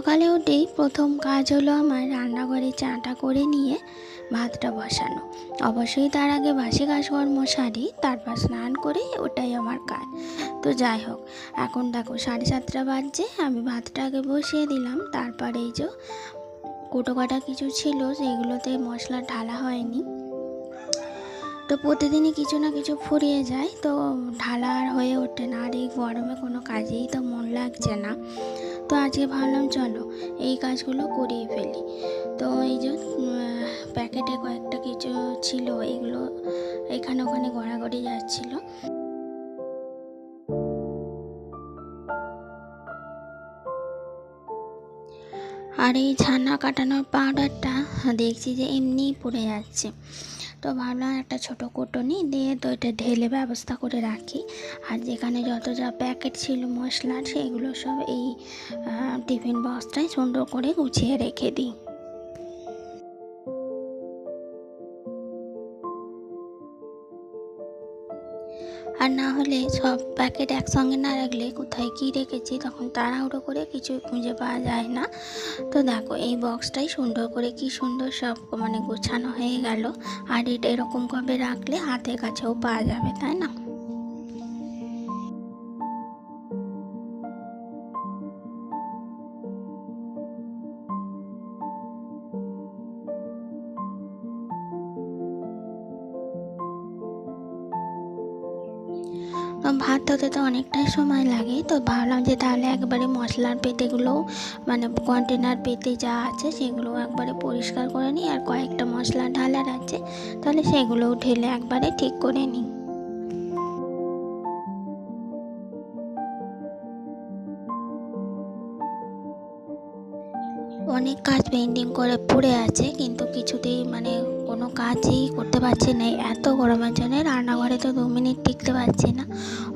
সকালে উঠেই প্রথম কাজ হলো আমার রান্নাঘরে চাটা করে নিয়ে ভাতটা বসানো। অবশ্যই তার আগে বাসি কাজকর্ম সারি, তারপর স্নান করে ওটাই আমার কাজ। তো যাই হোক, এখন দেখো 7:30 বাজছে, আমি ভাতটা আগে বসিয়ে দিলাম। তারপর এই যে কোটো কাটা কিছু ছিল সেগুলোতে মশলা ঢালা হয়নি, তো প্রতিদিনই কিছু না কিছু ফুরিয়ে যায়, তো ঢালা আর হয়ে ওঠে না। আর এই গরমে কোনো কাজেই তো মন লাগছে না। তো আজকে ভাবলাম চলো এই কাজগুলো করিয়ে ফেলি। তো এই যে প্যাকেটে কয়েকটা কিছু ছিল, এগুলো এখানে ওখানে গড়াগড়ি যাচ্ছিলো। আর এই ছানা কাটানোর পাউডারটা দেখছি যে এমনিই পড়ে যাচ্ছে। তো ভাবলাম একটা ছোটো কোটনি দিয়ে তো এটা ঢেলে ব্যবস্থা করে রাখি। আর যেখানে যত যা প্যাকেট ছিল মশলার, সেগুলো সব এই টিফিন বক্সটায় সুন্দর করে গুছিয়ে রেখে দিই। আর না হলে সব প্যাকেট একসঙ্গে না রাখলে কোথায় কী রেখেছি তখন তাড়াহুড়ো করে কিছুই খুঁজে পাওয়া যায় না। তো দেখো এই বক্সটাই সুন্দর করে কি সুন্দর সব গোছানো হয়ে গেল। আর এটা এরকমভাবে রাখলে হাতের কাছেও পাওয়া যাবে, তাই না? ভাত হতে তো অনেকটাই সময় লাগে, তো ভাবলাম যে তাহলে একবারে মশলার পেতেগুলোও কন্টেনার পেতে যা আছে সেগুলোও একবারে পরিষ্কার করে নিই। আর কয়েকটা মশলা ঢালার আছে, তাহলে সেগুলোও ঢেলে একবারে ঠিক করে নিই। অনেক কাজ পেন্ডিং করে পড়ে আছে, কিন্তু কিছুতেই কোনো কাজই করতে পারছি না। এত গরমের জন্য রান্নাঘরে তো 2 মিনিট টিকতে পারছি না।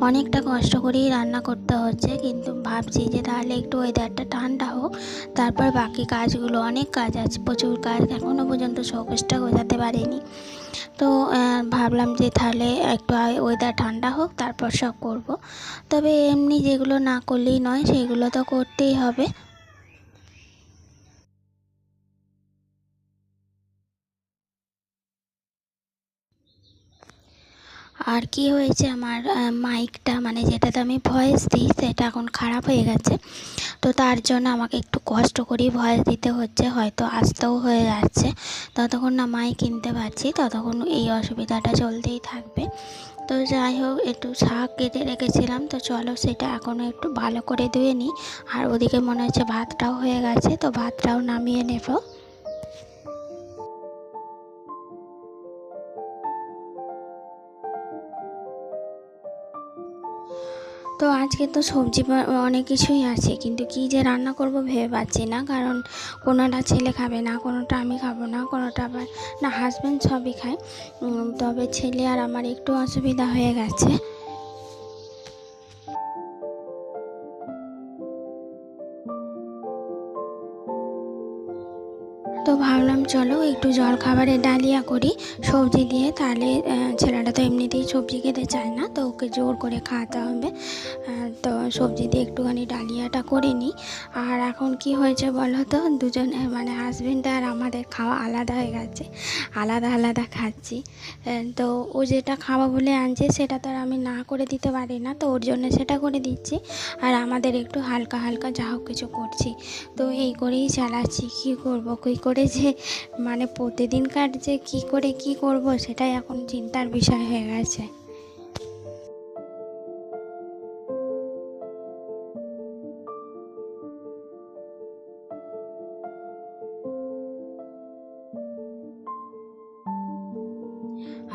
অনেকটা কষ্ট করেই রান্না করতে হচ্ছে, কিন্তু ভাবছি যে তাহলে একটু ওয়েদারটা ঠান্ডা হোক, তারপর বাকি কাজগুলো, অনেক কাজ আছে, প্রচুর কাজ, এখনও পর্যন্ত শোকেসটা গোছাতে পারিনি। তো ভাবলাম যে তাহলে একটু ওয়েদার ঠান্ডা হোক, তারপর সব করব। তবে এমনি যেগুলো না করলেই নয় সেগুলো তো করতেই হবে। আর কি হয়েছে, আমার মাইকটা যেটাতে আমি ভয়েস দিই সেটা এখন খারাপ হয়ে গেছে। তো তার জন্য আমাকে একটু কষ্ট করেই ভয়েস দিতে হচ্ছে, হয়তো আসতেও হয়ে যাচ্ছে। ততক্ষণ না মাইক কিনতে পারছি ততক্ষণ এই অসুবিধাটা চলতেই থাকবে। তো যাই হোক, একটু শাক কেটে রেখেছিলাম, তো চলো সেটা এখনও একটু ভালো করে ধুয়ে নিই। আর ওদিকে মনে হচ্ছে ভাতটাও হয়ে গেছে, তো ভাতটাও নামিয়ে নেব। তো আজকে তো সবজি অনেক কিছুই আছে, কিন্তু কী যে রান্না করব ভেবে পাচ্ছি না। কারণ কোনোটা ছেলে খাবে না, কোনোটা আমি খাবো না, কোনোটা আবার না হাজব্যান্ড সবই খায়। তবে ছেলে আর আমার একটু অসুবিধা হয়ে গেছে। তো ভাবলাম চলো একটু জলখাবারে ডালিয়া করি সবজি দিয়ে, তাহলে ছেলেটা তো এমনিতেই সবজি খেতে চায় না, তো ওকে জোর করে খাওয়াতে হবে। তো সবজি দিয়ে একটুখানি ডালিয়াটা করে নিই। আর এখন কি হয়েছে বলো তো, দুজনে হাজব্যান্ড আর আমাদের খাওয়া আলাদা হয়ে গেছে, আলাদা আলাদা খাচ্ছি। তো ও যেটা খাওয়া বলে আনছে সেটা তো আর আমি না করে দিতে পারি না, তো ওর জন্য সেটা করে দিচ্ছি। আর আমাদের একটু হালকা হালকা যা হোক কিছু করছি। তো এই করেই চালাচ্ছি, কী করবো, কী করে যে প্রতিদিনকার যে কী করে কী করব সেটাই এখন চিন্তার বিষয় হয়ে গেছে।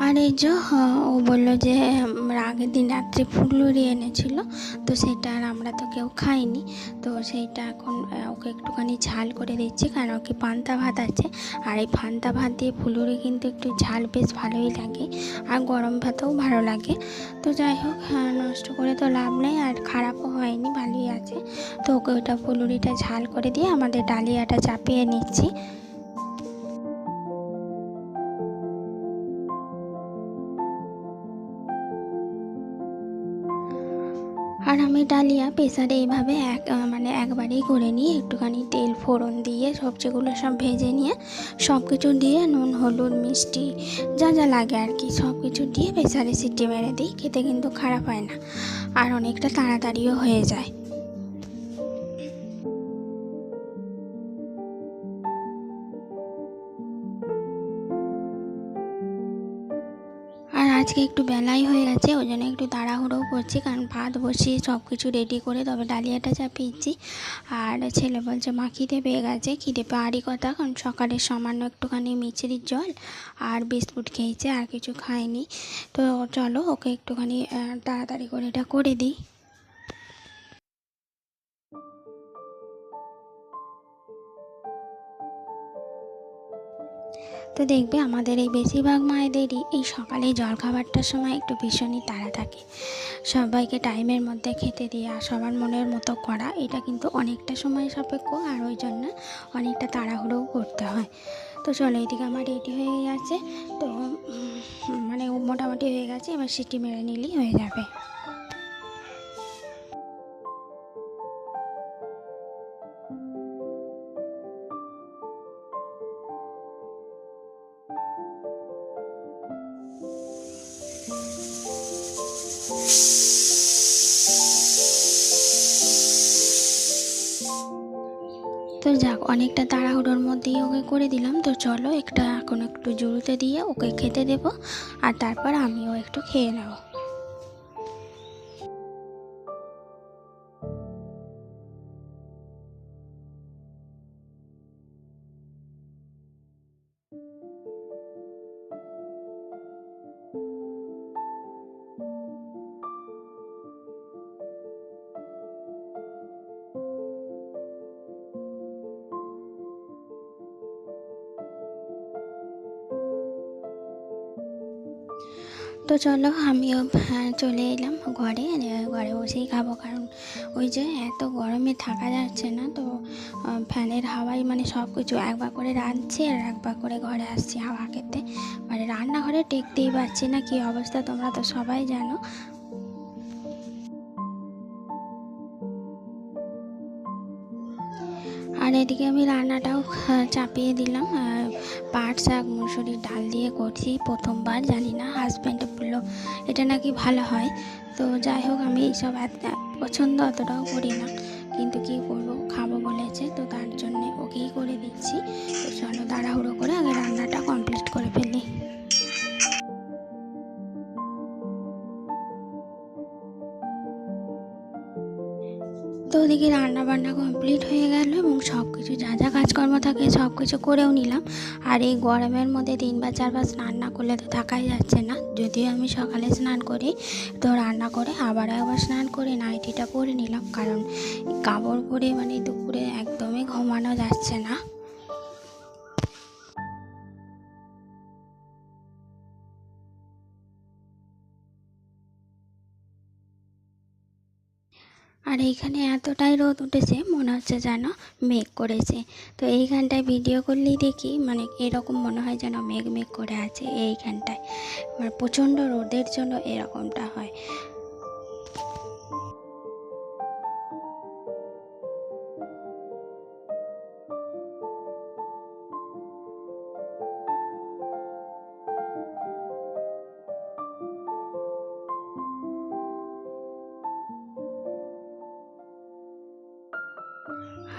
আর এই যে ও বললো যে আগের দিন রাত্রে ফুলুরি এনেছিল, তো সেটা আর আমরা তো কেউ খাইনি। তো সেইটা এখন ওকে একটুখানি ঝাল করে দিচ্ছি, কারণ কি পান্তা ভাত আছে। আর এই পান্তা ভাত দিয়ে ফুলুরি কিন্তু একটু ঝাল বেশ ভালোই লাগে, আর গরম ভাতেও ভালো লাগে। তো যাই হোক, নষ্ট করে তো লাভ নেই, আর খারাপও হয়নি, ভালোই আছে। তো ওকে ওটা ফুলুরিটা ঝাল করে দিয়ে আমাদের ডালিয়াটা চাপিয়ে নিচ্ছি। আর আমি ডালিয়া প্রেসারে এইভাবে একবারেই করে নিয়ে একটুখানি তেল ফোড়ন দিয়ে সবজিগুলো সব ভেজে নিয়ে সব কিছু দিয়ে নুন হলুদ মিষ্টি যা যা লাগে আর কি সব কিছু দিয়ে প্রেসারে সিটি মেরে দিই। খেতে কিন্তু খারাপ হয় না আর অনেকটা তাড়াতাড়িও হয়ে যায়। আর আজকে একটু বেলাই হয়ে গেছে, ওই জন্য একটু তাড়াহুড়োও করছি, কারণ ভাত বসিয়ে সব কিছু রেডি করে তবে ডালিয়াটা চাপিয়েছি। আর ছেলে বলছে মা খিদে পেয়ে গেছে, খিদে পাওয়ারই কথা, কারণ সকালে সামান্য একটুখানি মিচড়ির জল আর বিস্কুট খেয়েছে, আর কিছু খায়নি। তো চলো ওকে একটুখানি তাড়াতাড়ি করে এটা করে দিই। তো দেখবে আমাদের এই বেশিরভাগ মায়েদেরই এই সকালে জলখাবারটার সময় একটু ভীষণই তাড়া থাকে, সবাইকে টাইমের মধ্যে খেতে দেওয়া, সবার মনের মতো করা, এটা কিন্তু অনেকটা সময় সাপেক্ষ, আর ওই জন্য অনেকটা তাড়াহুড়োও করতে হয়। তো চলো এদিকে আমার রেডি হয়ে গেছে, তো মোটামুটি হয়ে গেছে, এবার সিটি মেরে নিলেই হয়ে যাবে। তো যাক, অনেকটা তাড়াহুড়োর মধ্যেই ওকে করে দিলাম। তো চলো এখন একটু জুড়োতে দিয়ে ওকে খেতে দেবো, আর তারপর আমিও একটু খেয়ে নেব। তো চলো আমিও চলে এলাম ঘরে, ঘরে বসেই খাবো, কারণ ওই যে এত গরমে থাকা যাচ্ছে না। তো ফ্যানের হাওয়ায় সব কিছু একবার করে রাঁধছি আর একবার করে ঘরে আসছি হাওয়া খেতে, রান্নাঘরে টেকতেই পারছি না, কী অবস্থা তোমরা তো সবাই জানো। আর এদিকে আমি রান্নাটাও চাপিয়ে দিলাম, পাট শাক মুসুরির ডাল দিয়ে করছি প্রথমবার, জানি না, হাজব্যান্ডে বললো এটা নাকি ভালো হয়। তো যাই হোক, আমি এইসব পছন্দ অতটাও করি না, কিন্তু কী করবো, খাবো বলেছে, তো তার জন্যে ওকেই করে দিচ্ছি। তো চলো তাড়াহুড়ো করে আগে রান্নাটা কমপ্লিট করে ফেলি। তো ওদিকে রান্নাবান্না কমপ্লিট হয়ে গেল এবং সব কিছু যা যা কাজকর্ম থাকে সব কিছু করেও নিলাম। আর এই গরমের মধ্যে 3 বা 4 বার স্নান না করলে তো থাকাই যাচ্ছে না, যদিও আমি সকালে স্নান করি, তো রান্না করে আবার একবার স্নান করে নাইটিটা পরে নিলাম, কারণ কাপড় পরে দুপুরে একদমই ঘুমানো যাচ্ছে না। আর এইখানে এতটাই রোদ উঠেছে, মনে হচ্ছে যেন মেঘ করেছে। তো এইখানটায় ভিডিও করলেই দেখি এরকম মনে হয় যেন মেঘ মেঘ করে আছে এইখানটায়, প্রচণ্ড রোদের জন্য এরকমটা হয়।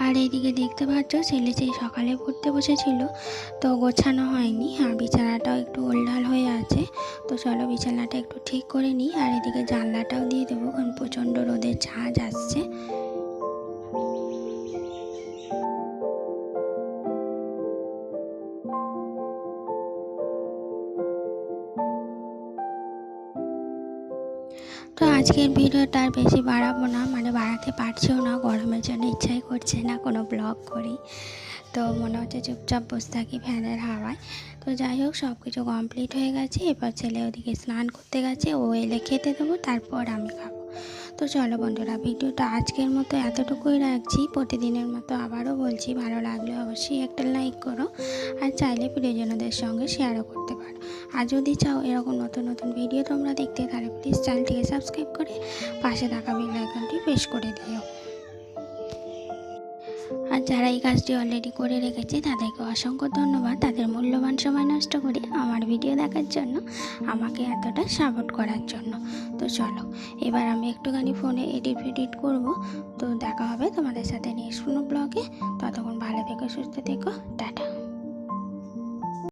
আর এইদিকে দেখতে পাচ্ছ ছেলে সেই সকালে পড়তে বসেছিল, তো গোছানো হয়নি, আর বিছানাটাও একটু ওলঢাল হয়ে আছে। তো চলো বিছানাটা একটু ঠিক করে নিই, আর এদিকে জানলাটাও দিয়ে দেবো, কারণ প্রচণ্ড রোদের ঝাঁজ আসছে। তো আজকের ভিডিওটা আর বেশি বাড়াবো না, বাড়াতে পারছিও না, গরমের জন্য ইচ্ছাই করছে না কোনো ব্লগ করি। তো মনে হচ্ছে চুপচাপ বসে থাকি ফ্যানের হাওয়ায়। তো যাই হোক, সব কিছু কমপ্লিট হয়ে গেছে, এবার ছেলে ওদিকে স্নান করতে গেছে, ও এলে খেতে দেবো, তারপর আমি খাবো। তো চলো বন্ধুরা, ভিডিওটা আজকের মতো এতটুকুই রাখছি। প্রতিদিনের মতো আবারও বলছি, ভালো লাগলে অবশ্যই একটা লাইক করো, আর চাইলে প্রিয়জনদের সঙ্গে শেয়ারও করতে পারো। আর যদি চাও এরকম নতুন নতুন ভিডিও তোমরা দেখতে, তাহলে প্লিজ চ্যানেলটিকে সাবস্ক্রাইব করে পাশে থাকা বেল আইকনটি প্রেস করে দিও। আর যারা এই কাজটি অলরেডি করে রেখেছে তাদেরকে অসংখ্য ধন্যবাদ, তাদের মূল্যবান সময় নষ্ট করে আমার ভিডিও দেখার জন্য, আমাকে এতটা সাপোর্ট করার জন্য। তো চলো এবার আমি একটুখানি ফোনে এডিট করব। তো দেখা হবে তোমাদের সাথে নেক্সট কোনো ব্লগে। ততক্ষণ ভালো থেকো, সুস্থ থেকো, টাটা।